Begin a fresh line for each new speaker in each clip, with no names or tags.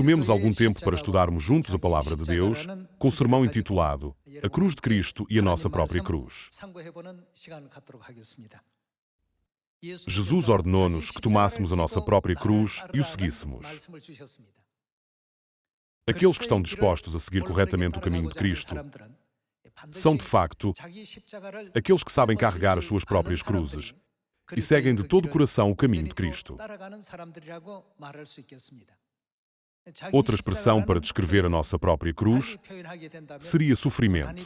Tomemos algum tempo para estudarmos juntos a Palavra de Deus, com o sermão intitulado A Cruz de Cristo e a Nossa Própria Cruz. Jesus ordenou-nos que tomássemos a nossa própria cruz e o seguíssemos. Aqueles que estão dispostos a seguir corretamente o caminho de Cristo são, de facto, aqueles que sabem carregar as suas próprias cruzes e seguem de todo o coração o caminho de Cristo. Outra expressão para descrever a nossa própria cruz seria sofrimento.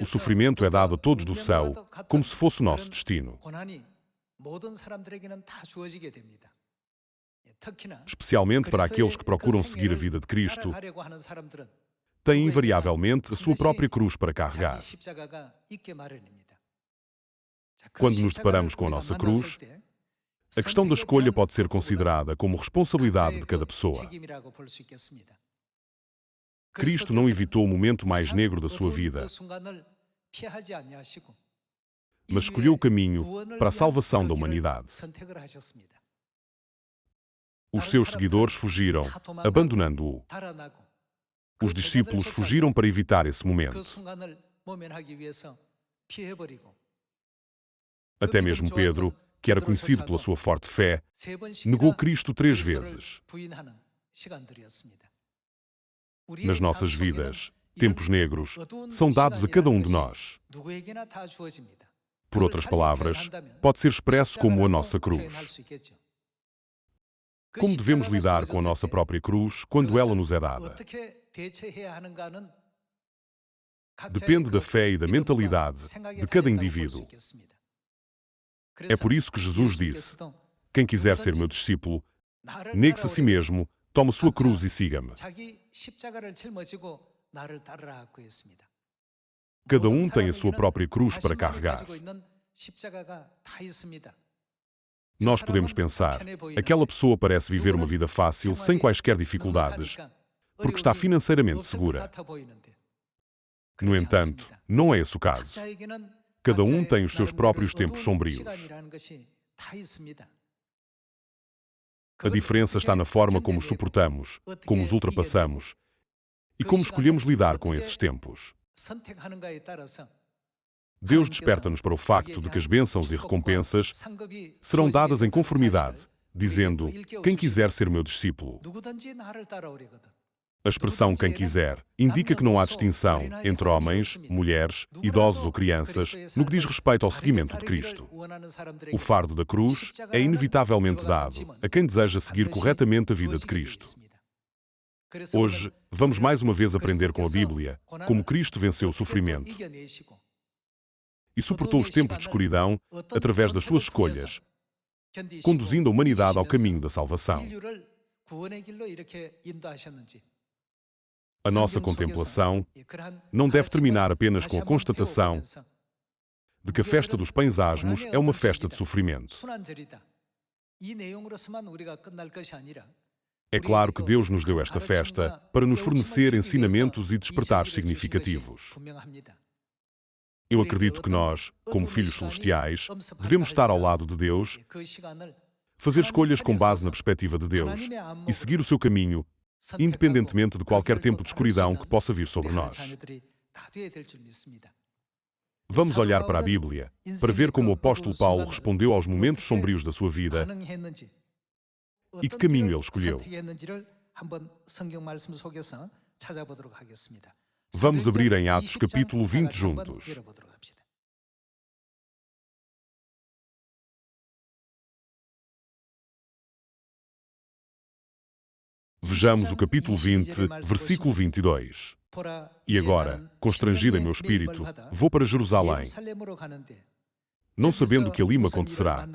O sofrimento é dado a todos do céu como se fosse o nosso destino. Especialmente para aqueles que procuram seguir a vida de Cristo, têm invariavelmente a sua própria cruz para carregar. Quando nos deparamos com a nossa cruz, a questão da escolha pode ser considerada como responsabilidade de cada pessoa. Cristo não evitou o momento mais negro da sua vida, mas escolheu o caminho para a salvação da humanidade. Os seus seguidores fugiram, abandonando-o. Os discípulos fugiram para evitar esse momento. Até mesmo Pedro, que era conhecido pela sua forte fé, negou Cristo 3 vezes. Nas nossas vidas, tempos negros são dados a cada um de nós. Por outras palavras, pode ser expresso como a nossa cruz. Como devemos lidar com a nossa própria cruz quando ela nos é dada? Depende da fé e da mentalidade de cada indivíduo. É por isso que Jesus disse: quem quiser ser meu discípulo, negue-se a si mesmo, tome a sua cruz e siga-me. Cada um tem a sua própria cruz para carregar. Nós podemos pensar, aquela pessoa parece viver uma vida fácil, sem quaisquer dificuldades, porque está financeiramente segura. No entanto, não é esse o caso. Cada um tem os seus próprios tempos sombrios. A diferença está na forma como os suportamos, como os ultrapassamos e como escolhemos lidar com esses tempos. Deus desperta-nos para o facto de que as bênçãos e recompensas serão dadas em conformidade, dizendo: quem quiser ser meu discípulo. A expressão quem quiser indica que não há distinção entre homens, mulheres, idosos ou crianças no que diz respeito ao seguimento de Cristo. O fardo da cruz é inevitavelmente dado a quem deseja seguir corretamente a vida de Cristo. Hoje, vamos mais uma vez aprender com a Bíblia como Cristo venceu o sofrimento e suportou os tempos de escuridão através das suas escolhas, conduzindo a humanidade ao caminho da salvação. A nossa contemplação não deve terminar apenas com a constatação de que a festa dos pães asmos é uma festa de sofrimento. É claro que Deus nos deu esta festa para nos fornecer ensinamentos e despertares significativos. Eu acredito que nós, como filhos celestiais, devemos estar ao lado de Deus, fazer escolhas com base na perspectiva de Deus e seguir o seu caminho, independentemente de qualquer tempo de escuridão que possa vir sobre nós. Vamos olhar para a Bíblia para ver como o apóstolo Paulo respondeu aos momentos sombrios da sua vida e que caminho ele escolheu. Vamos abrir em Atos capítulo 20 juntos. Vejamos o capítulo 20, versículo 22. E agora, constrangido em meu espírito, vou para Jerusalém, não sabendo o que ali me acontecerá,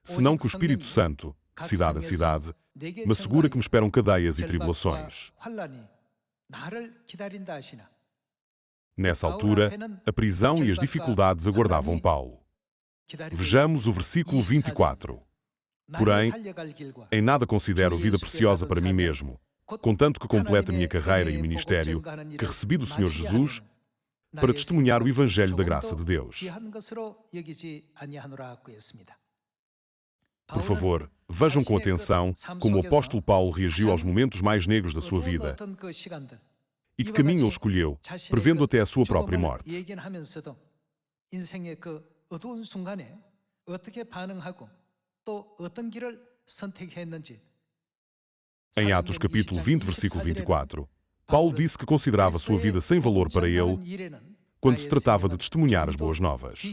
senão que o Espírito Santo, de cidade a cidade, me assegura que me esperam cadeias e tribulações. Nessa altura, a prisão e as dificuldades aguardavam Paulo. Vejamos o versículo 24. Porém, em nada considero vida preciosa para mim mesmo, contanto que complete a minha carreira e o ministério que recebi do Senhor Jesus para testemunhar o Evangelho da graça de Deus. Por favor, vejam com atenção como o apóstolo Paulo reagiu aos momentos mais negros da sua vida e que caminho ele escolheu, prevendo até a sua própria morte. Em Atos capítulo 20, versículo 24, Paulo disse que considerava sua vida sem valor para ele quando se tratava de testemunhar as boas novas.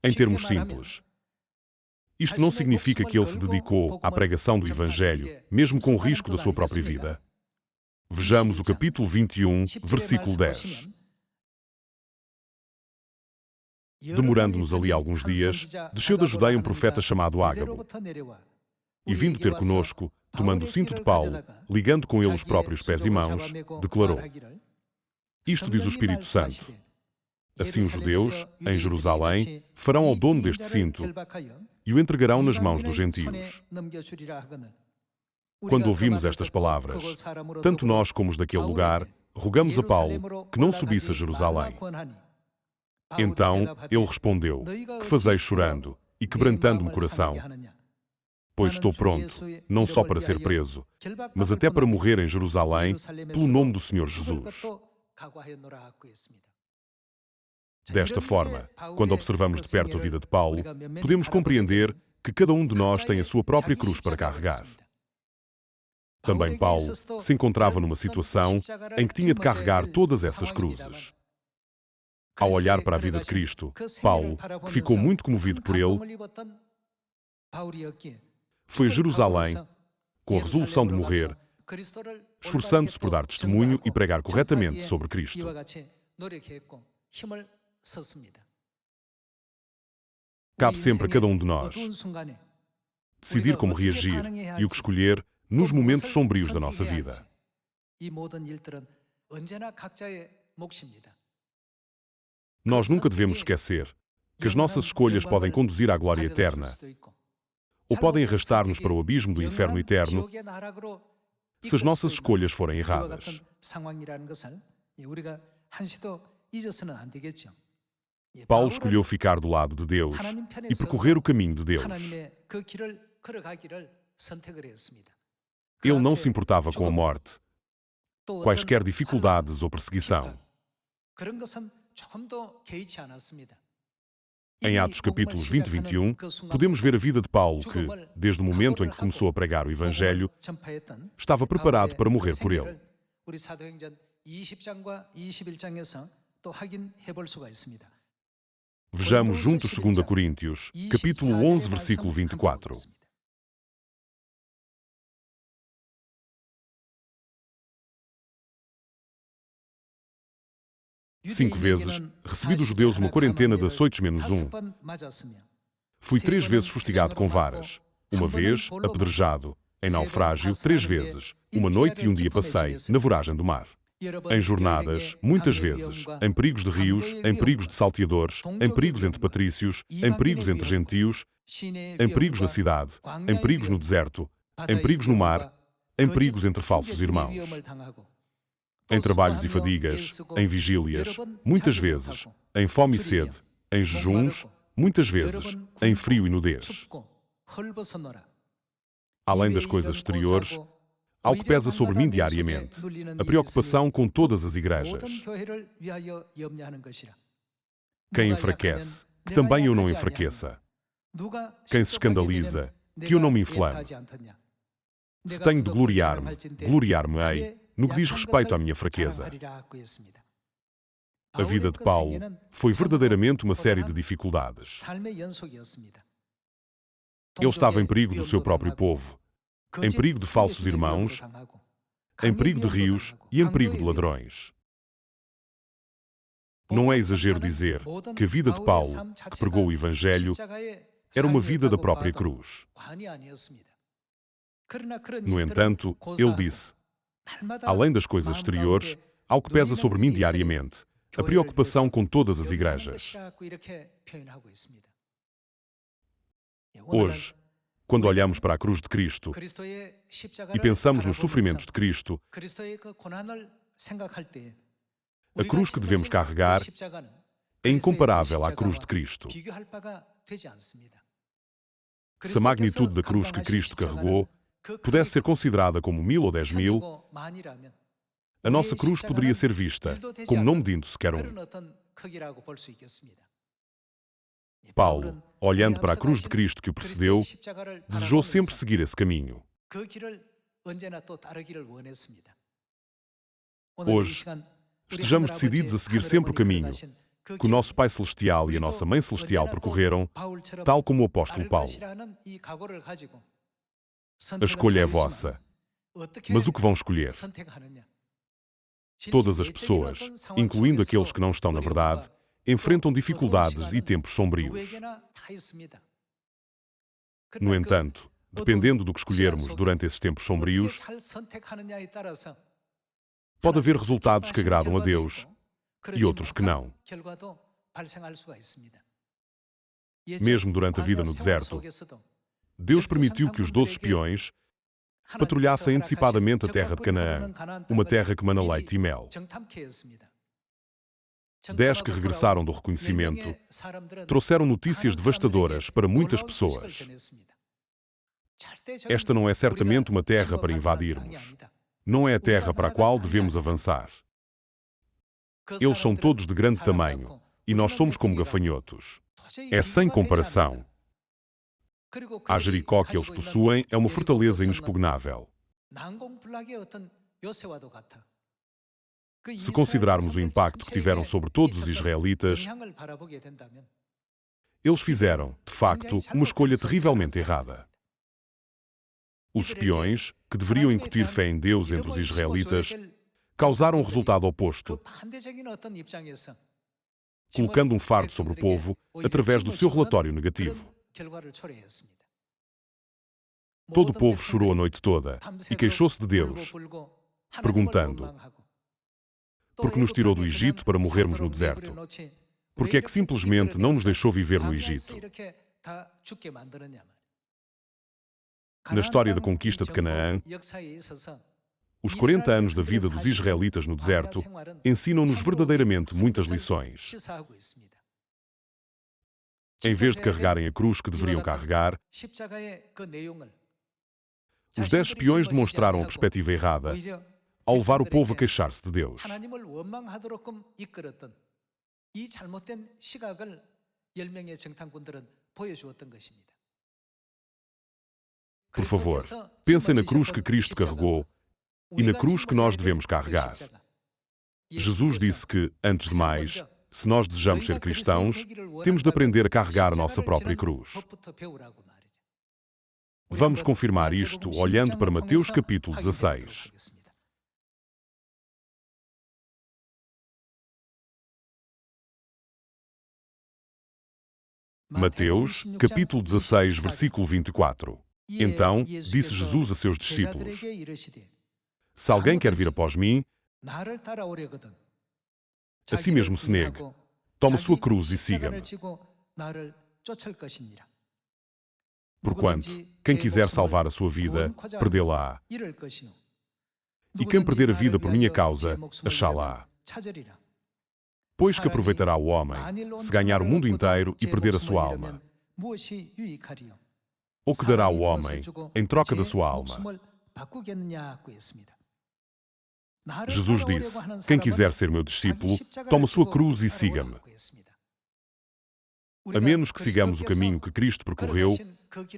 Em termos simples, isto não significa que ele se dedicou à pregação do Evangelho, mesmo com o risco da sua própria vida. Vejamos o capítulo 21, versículo 10. Demorando-nos ali alguns dias, desceu da Judeia um profeta chamado Ágabo, e vindo ter conosco, tomando o cinto de Paulo, ligando com ele os próprios pés e mãos, declarou: Isto diz o Espírito Santo. Assim os judeus, em Jerusalém, farão ao dono deste cinto e o entregarão nas mãos dos gentios. Quando ouvimos estas palavras, tanto nós como os daquele lugar, rogamos a Paulo que não subisse a Jerusalém. Então ele respondeu: Que fazeis chorando e quebrantando-me coração? Pois estou pronto, não só para ser preso, mas até para morrer em Jerusalém, pelo nome do Senhor Jesus. Desta forma, quando observamos de perto a vida de Paulo, podemos compreender que cada um de nós tem a sua própria cruz para carregar. Também Paulo se encontrava numa situação em que tinha de carregar todas essas cruzes. Ao olhar para a vida de Cristo, Paulo, que ficou muito comovido por ele, foi a Jerusalém com a resolução de morrer, esforçando-se por dar testemunho e pregar corretamente sobre Cristo. Cabe sempre a cada um de nós decidir como reagir e o que escolher nos momentos sombrios da nossa vida. Nós nunca devemos esquecer que as nossas escolhas podem conduzir à glória eterna ou podem arrastar-nos para o abismo do inferno eterno se as nossas escolhas forem erradas. Paulo escolheu ficar do lado de Deus e percorrer o caminho de Deus. Ele não se importava com a morte, quaisquer dificuldades ou perseguição. Em Atos capítulos 20 e 21, podemos ver a vida de Paulo que, desde o momento em que começou a pregar o Evangelho, estava preparado para morrer por ele. Vejamos juntos 2 Coríntios, capítulo 11, versículo 24. Cinco vezes recebi dos judeus uma quarentena de açoites menos um. Fui 3 vezes fustigado com varas. Uma vez, apedrejado. Em naufrágio, 3 vezes. Uma noite e um dia passei na voragem do mar. Em jornadas, muitas vezes. Em perigos de rios, em perigos de salteadores, em perigos entre patrícios, em perigos entre gentios, em perigos na cidade, em perigos no deserto, em perigos no mar, em perigos entre falsos irmãos. Em trabalhos e fadigas, em vigílias, muitas vezes, em fome e sede, em jejuns, muitas vezes, em frio e nudez. Além das coisas exteriores, há o que pesa sobre mim diariamente, a preocupação com todas as igrejas. Quem enfraquece, que também eu não enfraqueça. Quem se escandaliza, que eu não me inflame. Se tenho de gloriar-me, gloriar-me-ei no que diz respeito à minha fraqueza. A vida de Paulo foi verdadeiramente uma série de dificuldades. Ele estava em perigo do seu próprio povo, em perigo de falsos irmãos, em perigo de rios e em perigo de ladrões. Não é exagero dizer que a vida de Paulo, que pregou o Evangelho, era uma vida da própria cruz. No entanto, ele disse: além das coisas exteriores, há o que pesa sobre mim diariamente, a preocupação com todas as igrejas. Hoje, quando olhamos para a cruz de Cristo e pensamos nos sofrimentos de Cristo, a cruz que devemos carregar é incomparável à cruz de Cristo. Se a magnitude da cruz que Cristo carregou pudesse ser considerada como 1000 ou 10.000, a nossa cruz poderia ser vista como não medindo sequer um. Paulo, olhando para a cruz de Cristo que o precedeu, desejou sempre seguir esse caminho. Hoje, estejamos decididos a seguir sempre o caminho que o nosso Pai Celestial e a nossa Mãe Celestial percorreram, tal como o apóstolo Paulo. A escolha é vossa. Mas o que vão escolher? Todas as pessoas, incluindo aqueles que não estão na verdade, enfrentam dificuldades e tempos sombrios. No entanto, dependendo do que escolhermos durante esses tempos sombrios, pode haver resultados que agradam a Deus e outros que não. Mesmo durante a vida no deserto, Deus permitiu que os 12 espiões patrulhassem antecipadamente a terra de Canaã, uma terra que mana leite e mel. 10 que regressaram do reconhecimento trouxeram notícias devastadoras para muitas pessoas. Esta não é certamente uma terra para invadirmos. Não é a terra para a qual devemos avançar. Eles são todos de grande tamanho e nós somos como gafanhotos. É sem comparação. A Jericó que eles possuem é uma fortaleza inexpugnável. Se considerarmos o impacto que tiveram sobre todos os israelitas, eles fizeram, de facto, uma escolha terrivelmente errada. Os espiões, que deveriam incutir fé em Deus entre os israelitas, causaram o resultado oposto, colocando um fardo sobre o povo através do seu relatório negativo. Todo o povo chorou a noite toda e queixou-se de Deus, perguntando: por que nos tirou do Egito para morrermos no deserto? Por que é que simplesmente não nos deixou viver no Egito? Na história da conquista de Canaã, os 40 anos da vida dos israelitas no deserto ensinam-nos verdadeiramente muitas lições. Em vez de carregarem a cruz que deveriam carregar, os 10 espiões demonstraram a perspectiva errada ao levar o povo a queixar-se de Deus. Por favor, pensem na cruz que Cristo carregou e na cruz que nós devemos carregar. Jesus disse que, antes de mais, se nós desejamos ser cristãos, temos de aprender a carregar a nossa própria cruz. Vamos confirmar isto olhando para Mateus capítulo 16. Mateus, capítulo 16, versículo 24. Então, disse Jesus a seus discípulos: se alguém quer vir após mim, a si mesmo se negue, tome sua cruz e siga-me. Porquanto, quem quiser salvar a sua vida, perdê-la-á. E quem perder a vida por minha causa, achá-la-á. Pois que aproveitará o homem, se ganhar o mundo inteiro e perder a sua alma? Ou que dará o homem em troca da sua alma? Jesus disse: quem quiser ser meu discípulo, tome a sua cruz e siga-me. A menos que sigamos o caminho que Cristo percorreu,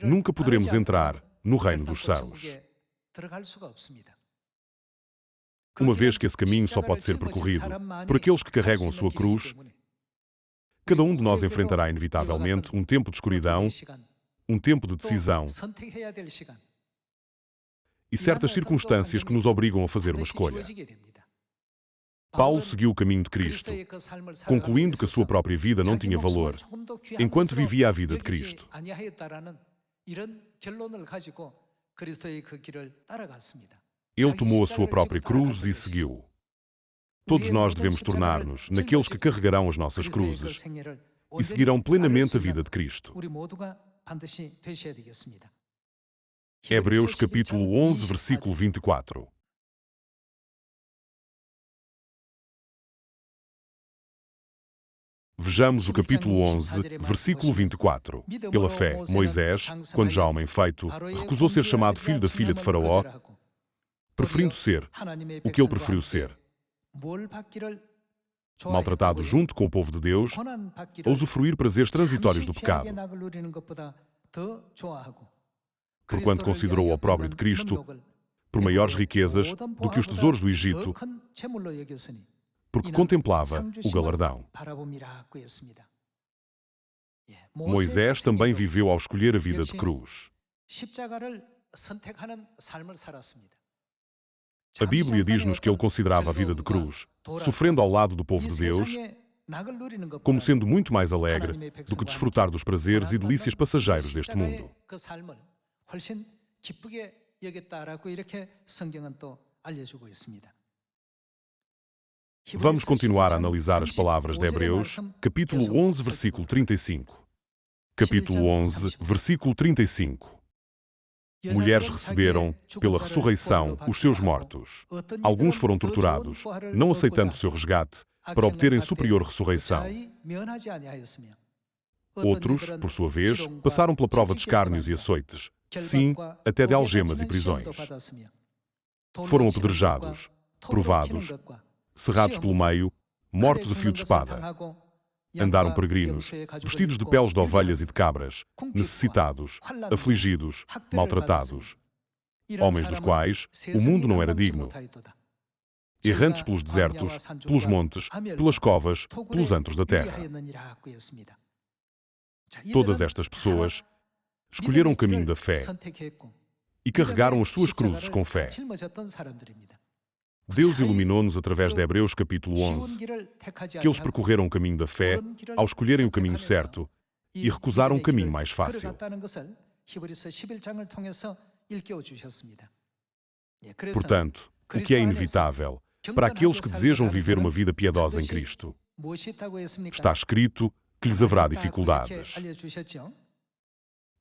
nunca poderemos entrar no reino dos céus. Uma vez que esse caminho só pode ser percorrido por aqueles que carregam a sua cruz, cada um de nós enfrentará inevitavelmente um tempo de escuridão, um tempo de decisão e certas circunstâncias que nos obrigam a fazer uma escolha. Paulo seguiu o caminho de Cristo, concluindo que a sua própria vida não tinha valor, enquanto vivia a vida de Cristo. Ele tomou a sua própria cruz e seguiu. Todos nós devemos tornar-nos naqueles que carregarão as nossas cruzes e seguirão plenamente a vida de Cristo. Hebreus capítulo 11, versículo 24. Vejamos o capítulo 11, versículo 24. Pela fé, Moisés, quando já homem feito, recusou ser chamado filho da filha de Faraó, preferindo ser o que ele preferiu ser, maltratado junto com o povo de Deus, a usufruir prazeres transitórios do pecado, porquanto considerou o opróbrio de Cristo por maiores riquezas do que os tesouros do Egito, porque contemplava o galardão. Moisés também viveu ao escolher a vida de cruz. A Bíblia diz-nos que ele considerava a vida de cruz, sofrendo ao lado do povo de Deus, como sendo muito mais alegre do que desfrutar dos prazeres e delícias passageiros deste mundo. Vamos continuar a analisar as palavras de Hebreus, capítulo 11, versículo 35. Capítulo 11, versículo 35. Mulheres receberam, pela ressurreição, os seus mortos. Alguns foram torturados, não aceitando o seu resgate, para obterem superior ressurreição. Outros, por sua vez, passaram pela prova de escárnios e açoites, sim, até de algemas e prisões. Foram apedrejados, provados, cerrados pelo meio, mortos a fio de espada. Andaram peregrinos, vestidos de peles de ovelhas e de cabras, necessitados, afligidos, maltratados. Homens dos quais o mundo não era digno. Errantes pelos desertos, pelos montes, pelas covas, pelos antros da terra. Todas estas pessoas escolheram o caminho da fé e carregaram as suas cruzes com fé. Deus iluminou-nos através de Hebreus capítulo 11, que eles percorreram o caminho da fé ao escolherem o caminho certo e recusaram o caminho mais fácil. Portanto, o que é inevitável para aqueles que desejam viver uma vida piedosa em Cristo? Está escrito que lhes haverá dificuldades.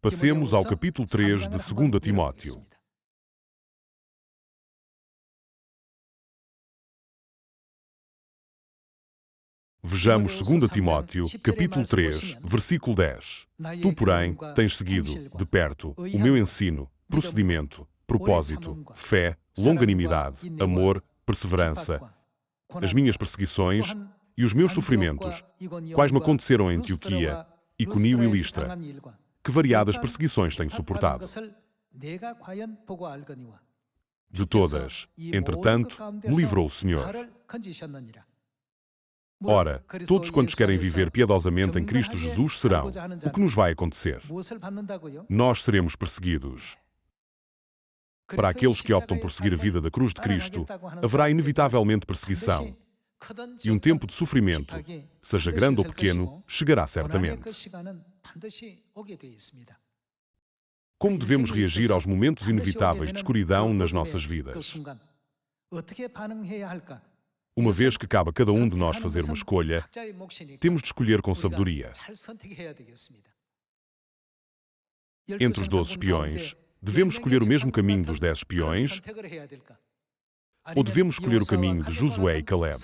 Passemos ao capítulo 3 de 2 Timóteo. Vejamos 2 Timóteo, capítulo 3, versículo 10. Tu, porém, tens seguido, de perto, o meu ensino, procedimento, propósito, fé, longanimidade, amor, perseverança, as minhas perseguições e os meus sofrimentos, quais me aconteceram em Antioquia, Iconio e Listra. Que variadas perseguições tenho suportado. De todas, entretanto, me livrou o Senhor. Ora, todos quantos querem viver piedosamente em Cristo Jesus serão. O que nos vai acontecer? Nós seremos perseguidos. Para aqueles que optam por seguir a vida da cruz de Cristo, haverá inevitavelmente perseguição. E um tempo de sofrimento, seja grande ou pequeno, chegará certamente. Como devemos reagir aos momentos inevitáveis de escuridão nas nossas vidas? Uma vez que cabe a cada um de nós fazer uma escolha, temos de escolher com sabedoria. Entre os 12 espiões, devemos escolher o mesmo caminho dos 10 espiões ou devemos escolher o caminho de Josué e Caleb?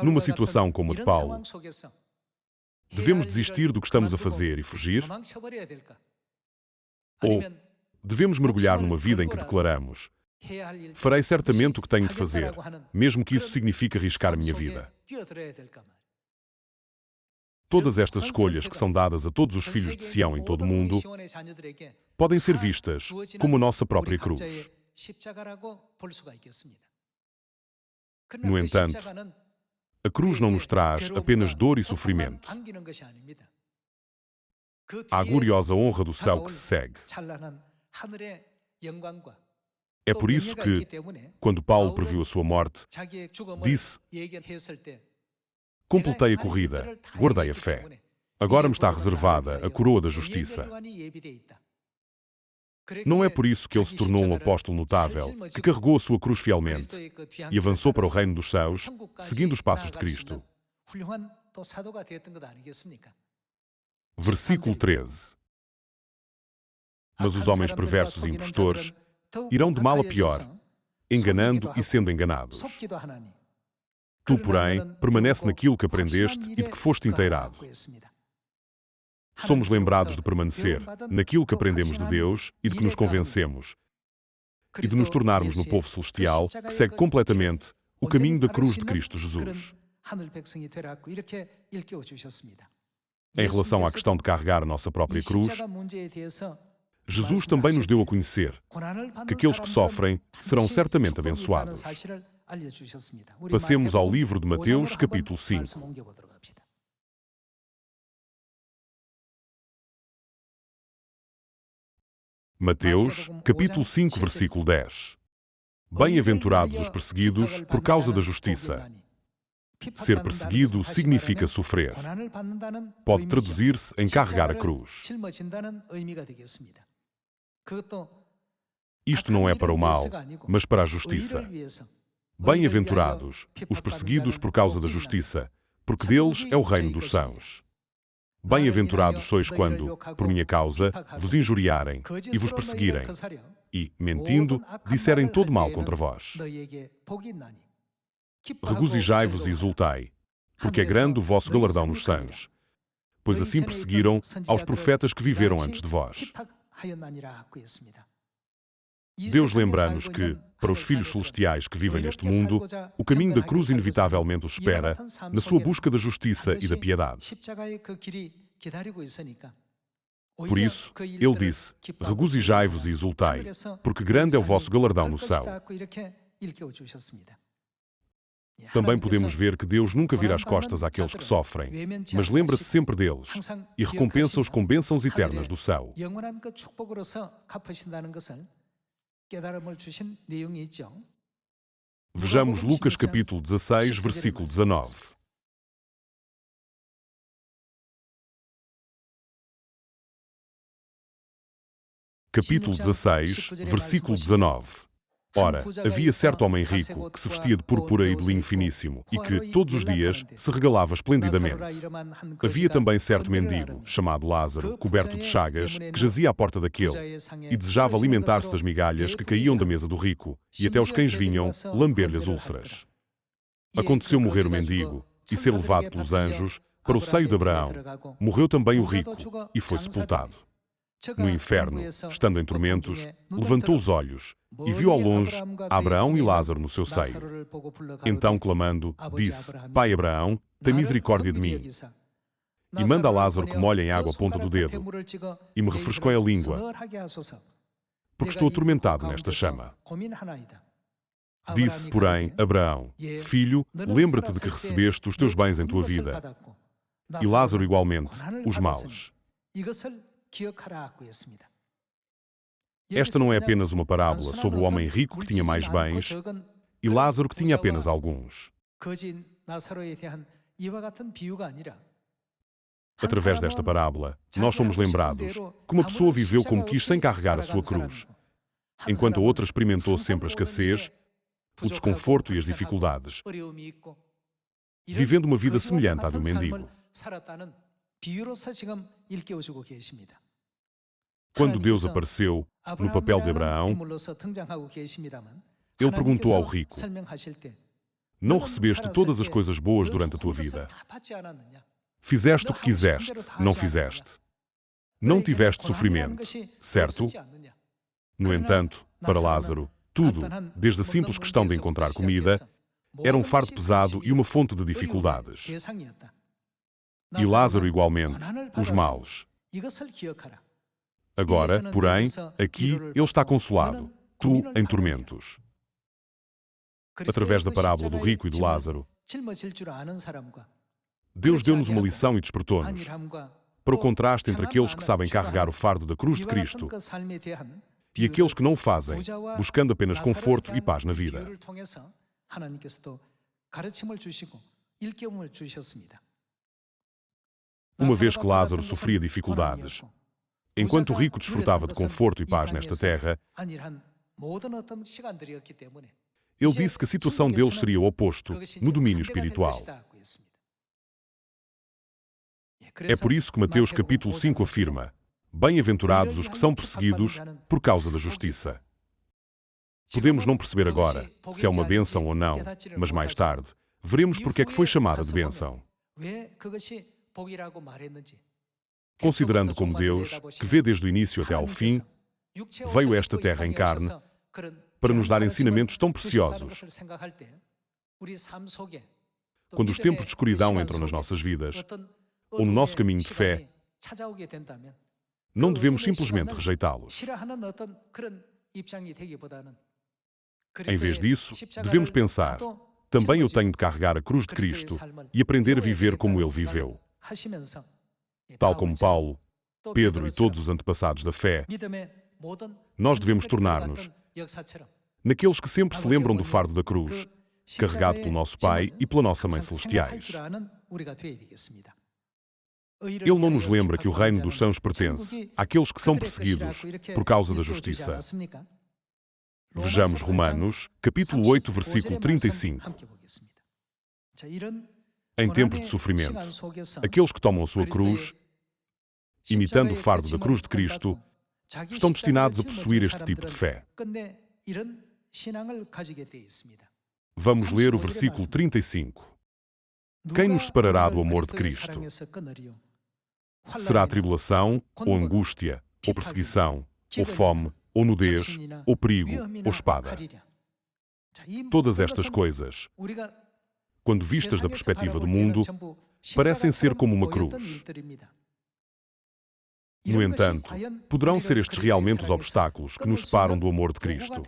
Numa situação como a de Paulo, devemos desistir do que estamos a fazer e fugir? Ou devemos mergulhar numa vida em que declaramos: farei certamente o que tenho de fazer, mesmo que isso signifique arriscar a minha vida? Todas estas escolhas que são dadas a todos os filhos de Sião em todo o mundo podem ser vistas como a nossa própria cruz. No entanto, a cruz não nos traz apenas dor e sofrimento. Há a gloriosa honra do céu que se segue. É por isso que, quando Paulo previu a sua morte, disse: completei a corrida, guardei a fé. Agora me está reservada a coroa da justiça. Não é por isso que ele se tornou um apóstolo notável, que carregou a sua cruz fielmente e avançou para o reino dos céus, seguindo os passos de Cristo. Versículo 13. Mas os homens perversos e impostores irão de mal a pior, enganando e sendo enganados. Tu, porém, permanece naquilo que aprendeste e de que foste inteirado. Somos lembrados de permanecer naquilo que aprendemos de Deus e de que nos convencemos, e de nos tornarmos no povo celestial que segue completamente o caminho da cruz de Cristo Jesus. Em relação à questão de carregar a nossa própria cruz, Jesus também nos deu a conhecer que aqueles que sofrem serão certamente abençoados. Passemos ao livro de Mateus, capítulo 5. Mateus, capítulo 5, versículo 10. Bem-aventurados os perseguidos por causa da justiça. Ser perseguido significa sofrer. Pode traduzir-se em carregar a cruz. Isto não é para o mal, mas para a justiça. Bem-aventurados os perseguidos por causa da justiça, porque deles é o reino dos céus. Bem-aventurados sois quando, por minha causa, vos injuriarem e vos perseguirem, e, mentindo, disserem todo mal contra vós. Regozijai-vos e exultai, porque é grande o vosso galardão nos céus, pois assim perseguiram aos profetas que viveram antes de vós. Deus lembra-nos que, para os filhos celestiais que vivem neste mundo, o caminho da cruz inevitavelmente os espera, na sua busca da justiça e da piedade. Por isso, ele disse, regozijai-vos e exultai, porque grande é o vosso galardão no céu. Também podemos ver que Deus nunca vira as costas àqueles que sofrem, mas lembra-se sempre deles e recompensa-os com bênçãos eternas do céu. Vejamos Lucas capítulo 16, versículo 19. Capítulo 16, versículo 19. Ora, havia certo homem rico que se vestia de púrpura e de linho finíssimo e que, todos os dias, se regalava esplendidamente. Havia também certo mendigo, chamado Lázaro, coberto de chagas, que jazia à porta daquele e desejava alimentar-se das migalhas que caíam da mesa do rico, e até os cães vinham lamber-lhe as úlceras. Aconteceu morrer o mendigo e ser levado pelos anjos para o seio de Abraão. Morreu também o rico e foi sepultado. No inferno, estando em tormentos, levantou os olhos e viu ao longe Abraão e Lázaro no seu seio. Então, clamando, disse, Pai Abraão, tem misericórdia de mim, e manda a Lázaro que molhe em água a ponta do dedo, e me refrescoe a língua, porque estou atormentado nesta chama. Disse, porém, Abraão, Filho, lembra-te de que recebeste os teus bens em tua vida, e Lázaro igualmente, os maus. Esta não é apenas uma parábola sobre o homem rico que tinha mais bens e Lázaro que tinha apenas alguns. Através desta parábola, nós somos lembrados que uma pessoa viveu como quis sem carregar a sua cruz, enquanto a outra experimentou sempre a escassez, o desconforto e as dificuldades, vivendo uma vida semelhante à do mendigo. Quando Deus apareceu no papel de Abraão, ele perguntou ao rico, não recebeste todas as coisas boas durante a tua vida? Fizeste o que quiseste, não fizeste? Não tiveste sofrimento, certo? No entanto, para Lázaro, tudo, desde a simples questão de encontrar comida, era um fardo pesado e uma fonte de dificuldades. E Lázaro igualmente, os maus. Agora, porém, aqui ele está consolado, tu em tormentos. Através da parábola do rico e do Lázaro, Deus deu-nos uma lição e despertou-nos para o contraste entre aqueles que sabem carregar o fardo da cruz de Cristo e aqueles que não o fazem, buscando apenas conforto e paz na vida. Uma vez que Lázaro sofria dificuldades, enquanto o rico desfrutava de conforto e paz nesta terra, ele disse que a situação deles seria o oposto no domínio espiritual. É por isso que Mateus capítulo 5 afirma, bem-aventurados os que são perseguidos por causa da justiça. Podemos não perceber agora se é uma bênção ou não, mas mais tarde veremos porque é que foi chamada de bênção. Considerando como Deus, que vê desde o início até ao fim, veio a esta terra em carne para nos dar ensinamentos tão preciosos. Quando os tempos de escuridão entram nas nossas vidas, ou no nosso caminho de fé, não devemos simplesmente rejeitá-los. Em vez disso, devemos pensar: também eu tenho de carregar a cruz de Cristo e aprender a viver como Ele viveu. Tal como Paulo, Pedro e todos os antepassados da fé, nós devemos tornar-nos naqueles que sempre se lembram do fardo da cruz, carregado pelo nosso Pai e pela nossa Mãe Celestiais. Ele não nos lembra que o reino dos céus pertence àqueles que são perseguidos por causa da justiça. Vejamos Romanos, capítulo 8, versículo 35. Em tempos de sofrimento, aqueles que tomam a sua cruz, imitando o fardo da cruz de Cristo, estão destinados a possuir este tipo de fé. Vamos ler o versículo 35. Quem nos separará do amor de Cristo? Será a tribulação, ou angústia, ou perseguição, ou fome, ou nudez, ou perigo, ou espada. Todas estas coisas, quando vistas da perspectiva do mundo, parecem ser como uma cruz. No entanto, poderão ser estes realmente os obstáculos que nos separam do amor de Cristo?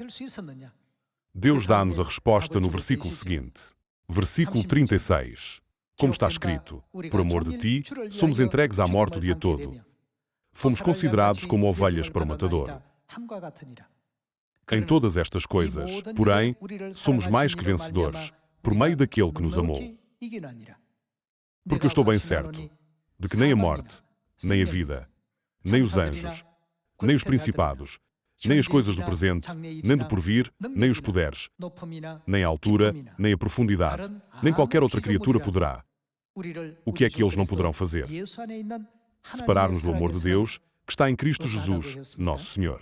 Deus dá-nos a resposta no versículo seguinte. Versículo 36. Como está escrito: por amor de ti, somos entregues à morte o dia todo. Fomos considerados como ovelhas para o matador. Em todas estas coisas, porém, somos mais que vencedores, por meio daquele que nos amou. Porque eu estou bem certo de que nem a morte, nem a vida, nem os anjos, nem os principados, nem as coisas do presente, nem do porvir, nem os poderes, nem a altura, nem a profundidade, nem qualquer outra criatura poderá. O que é que eles não poderão fazer? Separar-nos do amor de Deus, que está em Cristo Jesus, nosso Senhor.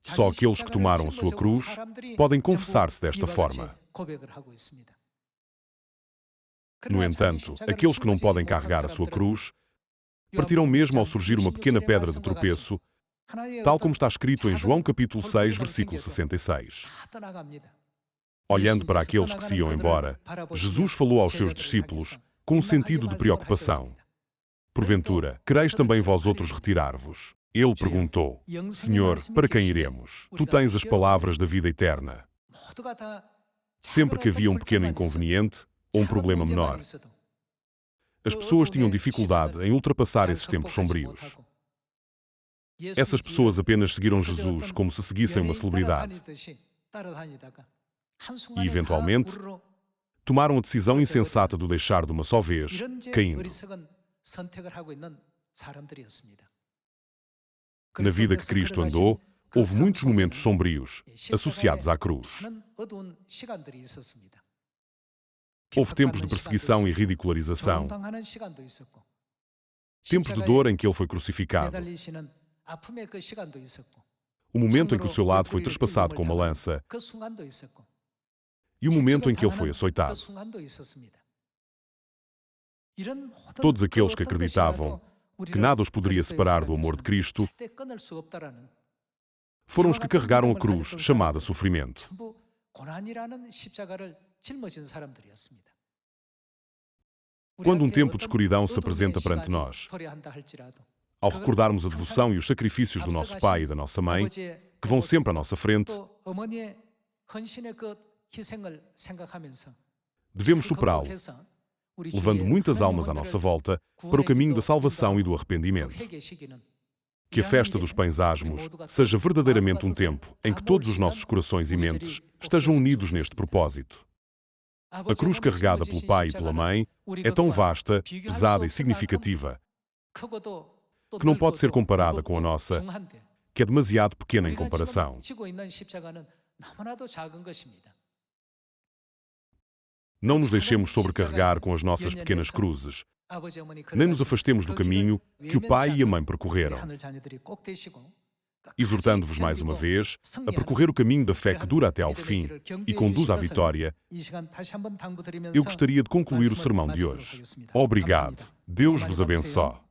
Só aqueles que tomaram a sua cruz podem confessar-se desta forma. No entanto, aqueles que não podem carregar a sua cruz partirão mesmo ao surgir uma pequena pedra de tropeço, tal como está escrito em João capítulo 6, versículo 66. Olhando para aqueles que se iam embora, Jesus falou aos seus discípulos com um sentido de preocupação. Porventura, quereis também vós outros retirar-vos? Ele perguntou: Senhor, para quem iremos? Tu tens as palavras da vida eterna. Sempre que havia um pequeno inconveniente ou um problema menor, as pessoas tinham dificuldade em ultrapassar esses tempos sombrios. Essas pessoas apenas seguiram Jesus como se seguissem uma celebridade. E, eventualmente, tomaram a decisão insensata de o deixar de uma só vez, caindo. Na vida que Cristo andou, houve muitos momentos sombrios, associados à cruz. Houve tempos de perseguição e ridicularização, tempos de dor em que ele foi crucificado, o momento em que o seu lado foi trespassado com uma lança e o momento em que ele foi açoitado. Todos aqueles que acreditavam que nada os poderia separar do amor de Cristo foram os que carregaram a cruz chamada sofrimento. Quando um tempo de escuridão se apresenta perante nós, ao recordarmos a devoção e os sacrifícios do nosso pai e da nossa mãe, que vão sempre à nossa frente, devemos superá-lo, levando muitas almas à nossa volta para o caminho da salvação e do arrependimento. Que a festa dos pães asmos seja verdadeiramente um tempo em que todos os nossos corações e mentes estejam unidos neste propósito. A cruz carregada pelo pai e pela mãe é tão vasta, pesada e significativa que não pode ser comparada com a nossa, que é demasiado pequena em comparação. Não nos deixemos sobrecarregar com as nossas pequenas cruzes, nem nos afastemos do caminho que o pai e a mãe percorreram. exortando-vos mais uma vez a percorrer o caminho da fé que dura até ao fim e conduz à vitória, eu gostaria de concluir o sermão de hoje. Obrigado. Deus vos abençoe.